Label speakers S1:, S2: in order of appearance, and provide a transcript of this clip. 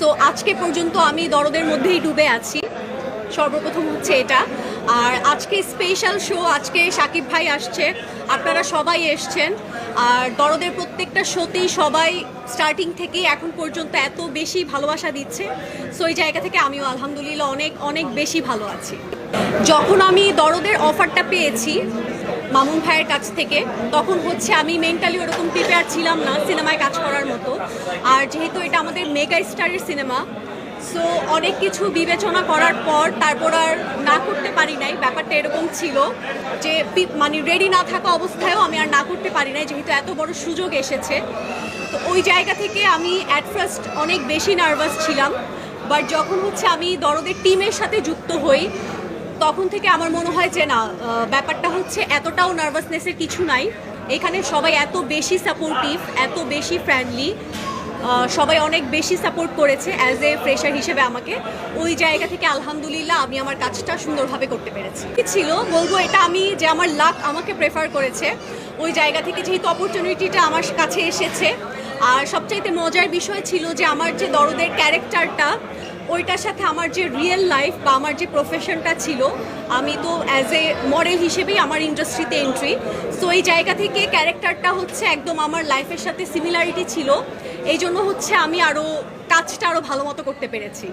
S1: So আজকে পর্যন্ত আমি দরদের মধ্যেই ডুবে আছি, সর্বপ্রথম হচ্ছে এটা। আর আজকে স্পেশাল শো, আজকে শাকিব ভাই আসছে, আপনারা সবাই এসছেন। আর দরদের প্রত্যেকটা শোতেই সবাই স্টার্টিং থেকেই এখন পর্যন্ত এত বেশি ভালোবাসা দিচ্ছে। সো এই জায়গা থেকে আমিও আলহামদুলিল্লাহ অনেক অনেক বেশি ভালো আছি। যখন আমি দরদের অফারটা পেয়েছি মামুন ভাইয়ের কাছ থেকে, তখন হচ্ছে আমি মেন্টালি ওরকম প্রিপেয়ার ছিলাম না সিনেমায় কাজ করার মতো। আর যেহেতু এটা আমাদের মেগা স্টারের সিনেমা, সো অনেক কিছু বিবেচনা করার পর তারপর আর না করতে পারি নাই। ব্যাপারটা এরকম ছিল যে মানে রেডি না থাকা অবস্থায়ও আমি আর না করতে পারি নাই, যেহেতু এত বড় সুযোগ এসেছে। তো ওই জায়গা থেকে আমি অ্যাট ফার্স্ট অনেক বেশি নার্ভাস ছিলাম, বাট যখন হচ্ছে আমি দরদের টিমের সাথে যুক্ত হই, তখন থেকে আমার মনে হয় যে না, ব্যাপারটা হচ্ছে এতটাও নার্ভাসনেসের কিছু নাই। এখানে সবাই এত বেশি সাপোর্টিভ, এত বেশি ফ্রেন্ডলি, সবাই অনেক বেশি সাপোর্ট করেছে অ্যাজ এ ফ্রেশার হিসেবে আমাকে। ওই জায়গা থেকে আলহামদুলিল্লাহ আমি আমার কাজটা সুন্দরভাবে করতে পেরেছি। কি ছিল বলবো, এটা আমি যে আমার লাক আমাকে প্রেফার করেছে ওই জায়গা থেকে, যেহেতু অপরচুনিটিটা আমার কাছে এসেছে। আর সবচাইতে মজার বিষয় ছিল যে আমার যে দরদের ক্যারেক্টারটা, ওইটার সাথে আমার যে রিয়েল লাইফ বা আমার যে প্রফেশনটা ছিল, আমি তো অ্যাজ এ মডেল হিসেবেই আমার ইন্ডাস্ট্রিতে এন্ট্রি। সো এই জায়গা থেকে ক্যারেক্টারটা হচ্ছে একদম আমার লাইফের সাথে সিমিলারিটি ছিল। এই জন্য হচ্ছে আমি কাজটা আরও ভালো মতো করতে পেরেছি।